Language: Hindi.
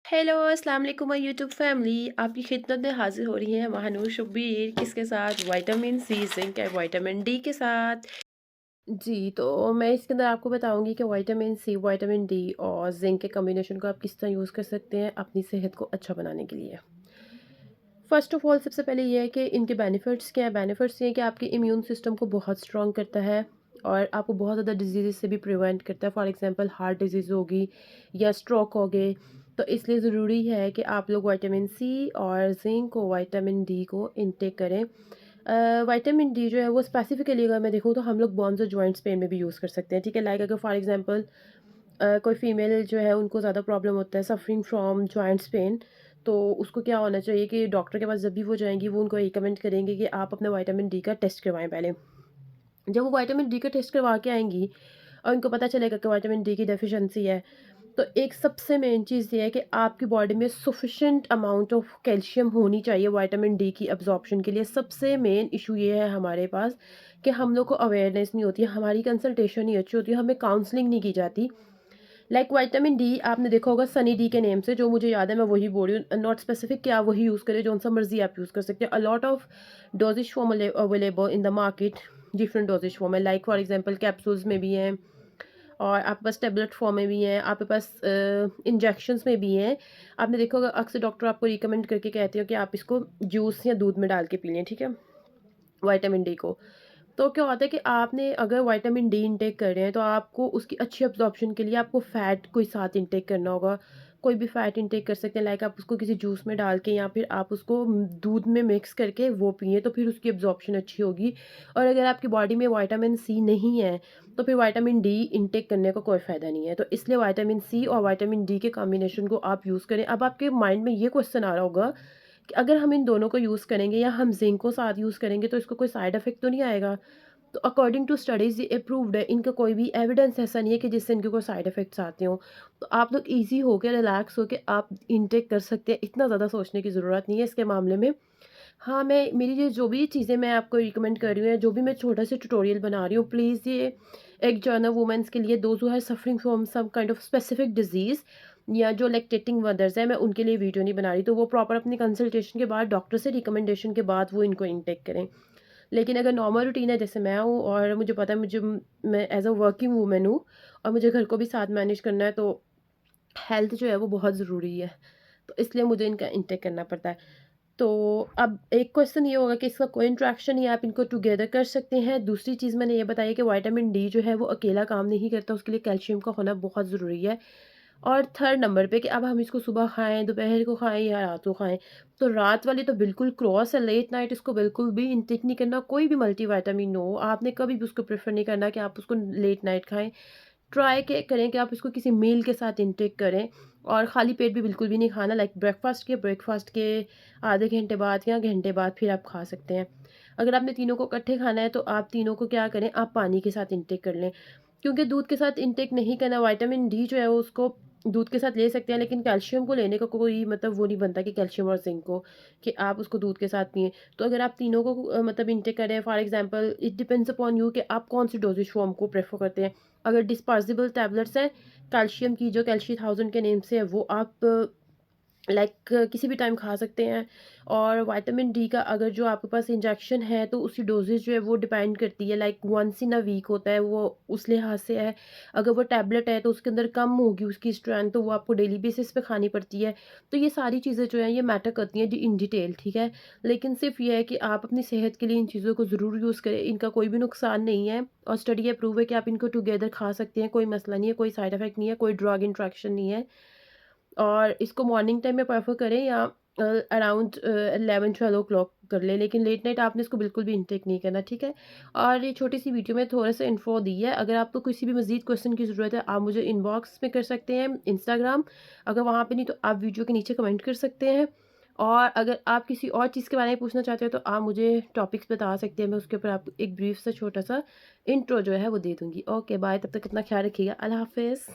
हेलो अस्सलाम वालेकुम माय यूट्यूब फैमिली। आपकी खिदमत में हाजिर हो रही है महानूर शब्बीर, किसके साथ? विटामिन सी, जिंक और विटामिन डी के साथ। जी, तो मैं इसके अंदर आपको बताऊंगी कि विटामिन सी, विटामिन डी और जिंक के कॉम्बिनेशन को आप किस तरह यूज़ कर सकते हैं अपनी सेहत को अच्छा बनाने के लिए। फ़र्स्ट ऑफ़ ऑल सबसे पहले ये है कि इनके बेनिफिट्स क्या हैं। बेनिफिट्स ये हैं कि आपके इम्यून सिस्टम को बहुत स्ट्रॉन्ग करता है और आपको बहुत ज़्यादा डिजीज़ से भी प्रिवेंट करता है। फॉर एग्ज़ाम्पल हार्ट डिज़ीज़ होगी या स्ट्रोक हो गए, तो इसलिए ज़रूरी है कि आप लोग विटामिन सी और ज़िंक और विटामिन डी को इनटेक करें। विटामिन डी जो है वो स्पेसिफ़िकली अगर मैं देखूँ तो हम लोग बोन्स और जॉइंट्स पेन में भी यूज़ कर सकते हैं, ठीक है? लाइक अगर फॉर एग्ज़ाम्पल कोई फीमेल जो है उनको ज़्यादा प्रॉब्लम होता है सफरिंग फ्रॉम जॉइंट्स पेन, तो उसको क्या होना चाहिए कि डॉक्टर के पास जब भी वो जाएँगी वो उनको रिकमेंड करेंगे कि आप अपना विटामिन डी का टेस्ट करवाएँ पहले। जब वो विटामिन डी का टेस्ट करवा के आएँगी और उनको पता चलेगा कि विटामिन डी की डेफ़िशिएंसी है, तो एक सबसे मेन चीज़ ये है कि आपकी बॉडी में सफिशिएंट अमाउंट ऑफ कैल्शियम होनी चाहिए विटामिन डी की अब्ज़ॉर्प्शन के लिए। सबसे मेन इश्यू ये है हमारे पास कि हम लोग को अवेयरनेस नहीं होती है, हमारी कंसल्टेशन नहीं अच्छी होती है, हमें काउंसलिंग नहीं की जाती। लाइक विटामिन डी आपने देखा होगा सनी डी के नेम से, जो मुझे याद है मैं वही बोल रही हूँ, नॉट स्पेसिफिक कि आप वही यूज़ करें, जौन सा मर्जी आप यूज़ कर सकते हैं। A lot of doses form available in the market, different doses form है, लाइक फॉर एग्जांपल कैप्सूल्स में भी हैं और आपके पास टेबलेट फॉर्म में भी हैं, आपके पास इंजेक्शंस में भी हैं। आपने देखा होगा अक्सर डॉक्टर आपको रिकमेंड करके कहते हो कि आप इसको जूस या दूध में डाल के पी लें, ठीक है, विटामिन डी को। तो क्या होता है कि आपने अगर विटामिन डी इंटेक कर रहे हैं तो आपको उसकी अच्छी अब्जॉर्प्शन के लिए आपको फ़ैट कोई साथ इंटेक करना होगा। कोई भी फ़ैट इंटेक कर सकते हैं, लाइक आप उसको किसी जूस में डाल के या फिर आप उसको दूध में मिक्स करके वो पिएँ, तो फिर उसकी अब्जॉर्प्शन अच्छी होगी। और अगर आपकी बॉडी में विटामिन सी नहीं है तो फिर विटामिन डी इंटेक करने का कोई फ़ायदा नहीं है। तो इसलिए विटामिन सी और विटामिन डी के कॉम्बिनेशन को आप यूज़ करें। अब आपके माइंड में ये क्वेश्चन आ रहा होगा कि अगर हम इन दोनों को यूज़ करेंगे या हम ज़िंक को साथ यूज़ करेंगे तो इसको कोई साइड इफ़ेक्ट तो नहीं आएगा? तो अकॉर्डिंग टू स्टडीज़ ये अप्रूव्ड है, इनका कोई भी एविडेंस ऐसा नहीं है कि जिससे इनके कोई साइड इफ़ेक्ट्स आते हों। तो आप लोग ईज़ी होके, रिलैक्स होके आप इनटेक कर सकते हैं, इतना ज़्यादा सोचने की ज़रूरत नहीं है इसके मामले में। हाँ, मैं मेरी ये जो भी चीज़ें मैं आपको रिकमेंड कर रही हूँ, या जो भी मैं छोटा-सा ट्यूटोरियल बना रही हूँ, प्लीज़ ये एक जर्नल वुमेन्स के लिए, those who are suffering from some kind of specific disease, या जो लैक्टेटिंग मदर्स हैं, मैं उनके लिए वीडियो नहीं बना रही। तो वो प्रॉपर अपनी कंसल्टेशन के बाद, डॉक्टर से रिकमेंडेशन के बाद वो इनको इनटेक करें। लेकिन अगर नॉर्मल रूटीन है, जैसे मैं हूँ और मुझे पता है, मैं एज़ अ वर्किंग वूमेन हूँ और मुझे घर को भी साथ मैनेज करना है, तो हेल्थ जो है वो बहुत ज़रूरी है। तो इसलिए मुझे इनका इंटेक करना पड़ता है। तो अब एक क्वेश्चन ये होगा कि इसका कोई इंटरेक्शन या आप इनको टुगेदर कर सकते हैं। दूसरी चीज़ मैंने ये बताई कि विटामिन डी जो है वो अकेला काम नहीं करता, उसके लिए कैल्शियम का होना बहुत ज़रूरी है। और थर्ड नंबर पे कि अब हम इसको सुबह खाएँ, दोपहर को खाएँ या रात को खाएँ। तो रात वाली तो बिल्कुल क्रॉस है, लेट नाइट इसको बिल्कुल भी इंटेक नहीं करना, कोई भी मल्टीविटामिन हो, आपने कभी भी उसको प्रेफ़र नहीं करना कि आप उसको लेट नाइट खाएँ। ट्राई के करें कि आप इसको किसी मील के साथ इंटेक करें, और खाली पेट भी बिल्कुल भी नहीं खाना। लाइक ब्रेकफ़ास्ट के आधे घंटे बाद या घंटे बाद फिर आप खा सकते हैं। अगर आपने तीनों को इकट्ठे खाना है तो आप तीनों को क्या करें, आप पानी के साथ इंटेक कर लें। क्योंकि दूध के साथ इंटेक नहीं करना, विटामिन डी जो है वो उसको दूध के साथ ले सकते हैं, लेकिन कैल्शियम को लेने का कोई मतलब वो नहीं बनता कि कैल्शियम और ज़िंक को, कि आप उसको दूध के साथ पिएँ। तो अगर आप तीनों को मतलब इंटेक करें, for example it depends upon you कि आप कौन-सी डोज़ेज फॉर्म को प्रेफ़र करते हैं। अगर डिस्पर्सिबल टैबलेट्स हैं, कैल्शियम की जो कैल्शी 1000 के नेम से है, वो आप लाइक किसी भी टाइम खा सकते हैं। और विटामिन डी का अगर जो आपके पास इंजेक्शन है तो उसकी डोजेज जो है वो डिपेंड करती है, like once in a week होता है, वो उस लिहाज से है। अगर वो टैबलेट है तो उसके अंदर कम होगी उसकी स्ट्रेंथ, तो वो आपको डेली बेसिस पे खानी पड़ती है। तो ये सारी चीज़ें जो हैं ये मैटर करती हैं इन डिटेल, ठीक है। लेकिन सिर्फ ये है कि आप अपनी सेहत के लिए इन चीज़ों को ज़रूर यूज़ करें, इनका कोई भी नुकसान नहीं है और स्टडी अप्रूव है कि आप इनको टुगेदर खा सकते हैं, कोई मसला नहीं है, कोई साइड इफेक्ट नहीं है, कोई ड्रग इंट्रैक्शन नहीं है। और इसको मॉर्निंग टाइम में प्रेफ़र करें या अराउंड 11-12 ओ क्लॉक कर लें, लेकिन लेट नाइट आपने इसको बिल्कुल भी इंटेक नहीं करना, ठीक है? और ये छोटी-सी वीडियो में थोड़ा-सा इन्फो दी है। अगर आपको किसी भी मज़ीद क्वेश्चन की ज़रूरत है, आप मुझे इनबॉक्स में कर सकते हैं, इंस्टाग्राम। अगर वहाँ पे नहीं तो आप वीडियो के नीचे कमेंट कर सकते हैं। और अगर आप किसी और चीज़ के बारे में पूछना चाहते हो तो आप मुझे टॉपिक्स बता सकते हैं, मैं उसके ऊपर आपको एक ब्रीफ सा छोटा-सा इंट्रो जो है वो दे दूँगी। ओके बाय, तब तक अपना ख़्याल रखिएगा। अल्लाह हाफ़िज़।